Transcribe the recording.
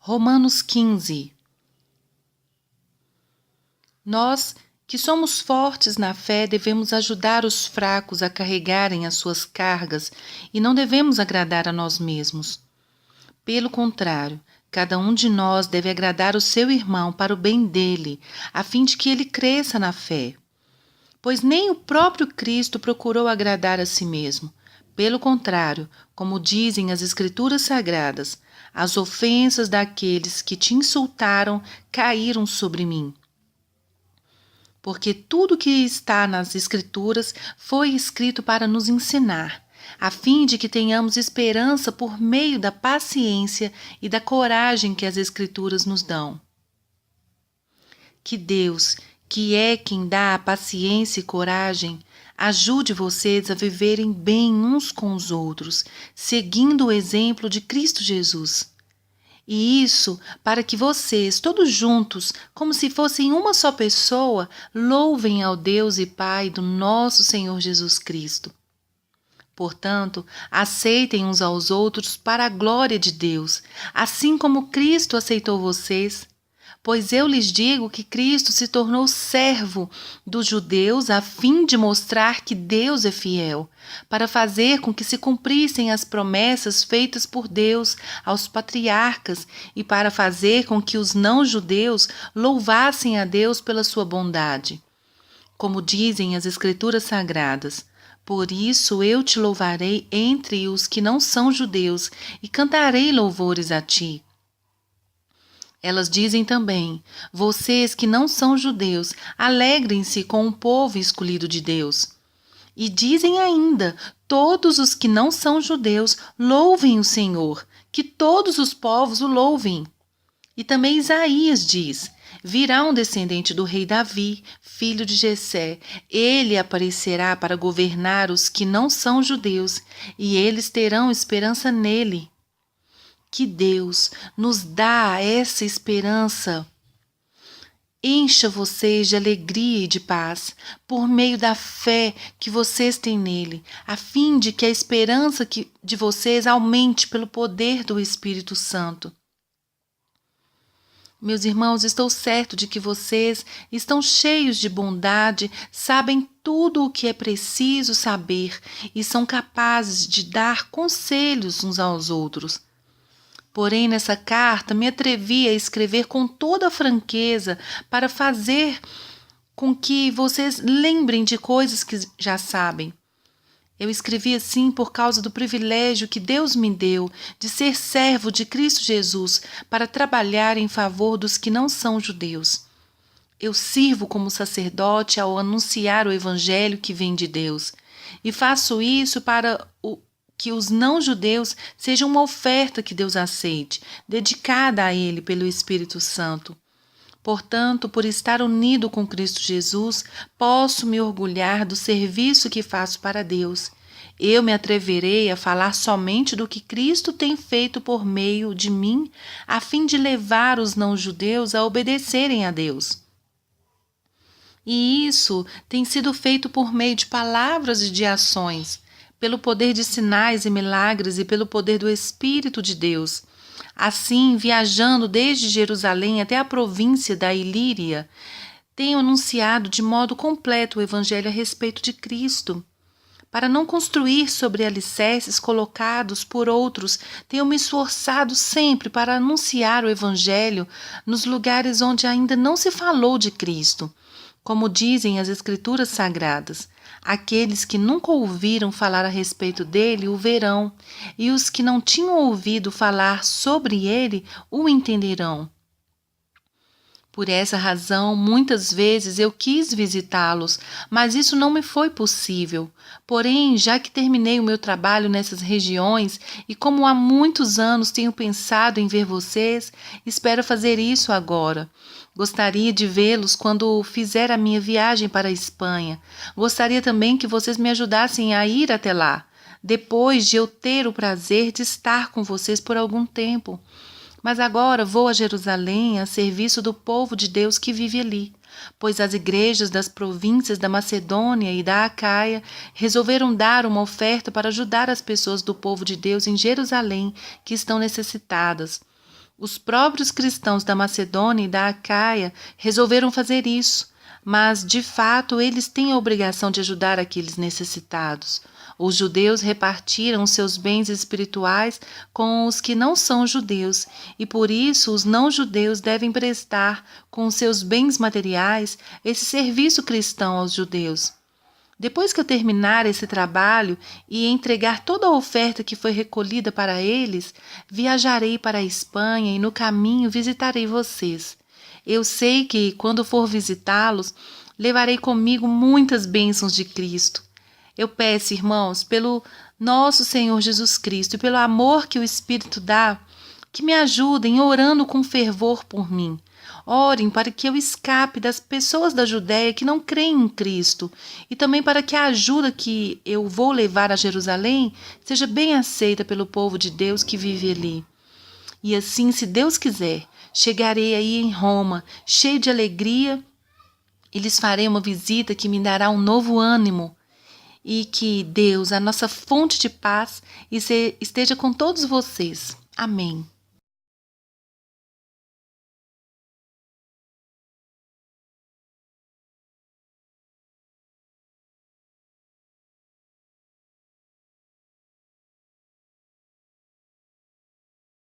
Romanos 15. Nós, que somos fortes na fé, devemos ajudar os fracos a carregarem as suas cargas e não devemos agradar a nós mesmos. Pelo contrário, cada um de nós deve agradar o seu irmão para o bem dele, a fim de que ele cresça na fé. Pois nem o próprio Cristo procurou agradar a si mesmo. Pelo contrário, como dizem as Escrituras Sagradas, as ofensas daqueles que te insultaram caíram sobre mim. Porque tudo que está nas Escrituras foi escrito para nos ensinar, a fim de que tenhamos esperança por meio da paciência e da coragem que as Escrituras nos dão. Que Deus, que é quem dá a paciência e coragem, ajude vocês a viverem bem uns com os outros, seguindo o exemplo de Cristo Jesus. E isso para que vocês, todos juntos, como se fossem uma só pessoa, louvem ao Deus e Pai do nosso Senhor Jesus Cristo. Portanto, aceitem uns aos outros para a glória de Deus, assim como Cristo aceitou vocês. Pois eu lhes digo que Cristo se tornou servo dos judeus a fim de mostrar que Deus é fiel, para fazer com que se cumprissem as promessas feitas por Deus aos patriarcas e para fazer com que os não-judeus louvassem a Deus pela sua bondade. Como dizem as Escrituras Sagradas, por isso eu te louvarei entre os que não são judeus e cantarei louvores a ti. Elas dizem também, vocês que não são judeus, alegrem-se com o povo escolhido de Deus. E dizem ainda, todos os que não são judeus, louvem o Senhor, que todos os povos o louvem. E também Isaías diz, virá um descendente do rei Davi, filho de Jessé. Ele aparecerá para governar os que não são judeus, e eles terão esperança nele. Que Deus nos dá essa esperança. Encha vocês de alegria e de paz, por meio da fé que vocês têm nele, a fim de que a esperança de vocês aumente pelo poder do Espírito Santo. Meus irmãos, estou certo de que vocês estão cheios de bondade, sabem tudo o que é preciso saber e são capazes de dar conselhos uns aos outros. Porém, nessa carta, me atrevi a escrever com toda a franqueza para fazer com que vocês lembrem de coisas que já sabem. Eu escrevi assim por causa do privilégio que Deus me deu de ser servo de Cristo Jesus para trabalhar em favor dos que não são judeus. Eu sirvo como sacerdote ao anunciar o evangelho que vem de Deus, e faço isso para que os não-judeus sejam uma oferta que Deus aceite, dedicada a Ele pelo Espírito Santo. Portanto, por estar unido com Cristo Jesus, posso me orgulhar do serviço que faço para Deus. Eu me atreverei a falar somente do que Cristo tem feito por meio de mim, a fim de levar os não-judeus a obedecerem a Deus. E isso tem sido feito por meio de palavras e de ações, pelo poder de sinais e milagres e pelo poder do Espírito de Deus. Assim, viajando desde Jerusalém até a província da Ilíria, tenho anunciado de modo completo o Evangelho a respeito de Cristo. Para não construir sobre alicerces colocados por outros, tenho me esforçado sempre para anunciar o Evangelho nos lugares onde ainda não se falou de Cristo. Como dizem as Escrituras Sagradas, aqueles que nunca ouviram falar a respeito dele o verão, e os que não tinham ouvido falar sobre ele o entenderão. Por essa razão, muitas vezes eu quis visitá-los, mas isso não me foi possível. Porém, já que terminei o meu trabalho nessas regiões e como há muitos anos tenho pensado em ver vocês, espero fazer isso agora. Gostaria de vê-los quando fizer a minha viagem para a Espanha. Gostaria também que vocês me ajudassem a ir até lá, depois de eu ter o prazer de estar com vocês por algum tempo. Mas agora vou a Jerusalém a serviço do povo de Deus que vive ali, pois as igrejas das províncias da Macedônia e da Acaia resolveram dar uma oferta para ajudar as pessoas do povo de Deus em Jerusalém que estão necessitadas. Os próprios cristãos da Macedônia e da Acaia resolveram fazer isso, mas, de fato, eles têm a obrigação de ajudar aqueles necessitados. Os judeus repartiram seus bens espirituais com os que não são judeus, e por isso os não-judeus devem prestar, com seus bens materiais, esse serviço cristão aos judeus. Depois que eu terminar esse trabalho e entregar toda a oferta que foi recolhida para eles, viajarei para a Espanha e no caminho visitarei vocês. Eu sei que, quando for visitá-los, levarei comigo muitas bênçãos de Cristo. Eu peço, irmãos, pelo nosso Senhor Jesus Cristo e pelo amor que o Espírito dá, que me ajudem orando com fervor por mim. Orem para que eu escape das pessoas da Judéia que não creem em Cristo e também para que a ajuda que eu vou levar a Jerusalém seja bem aceita pelo povo de Deus que vive ali. E assim, se Deus quiser, chegarei aí em Roma, cheio de alegria, e lhes farei uma visita que me dará um novo ânimo. E que Deus, a nossa fonte de paz, esteja com todos vocês. Amém.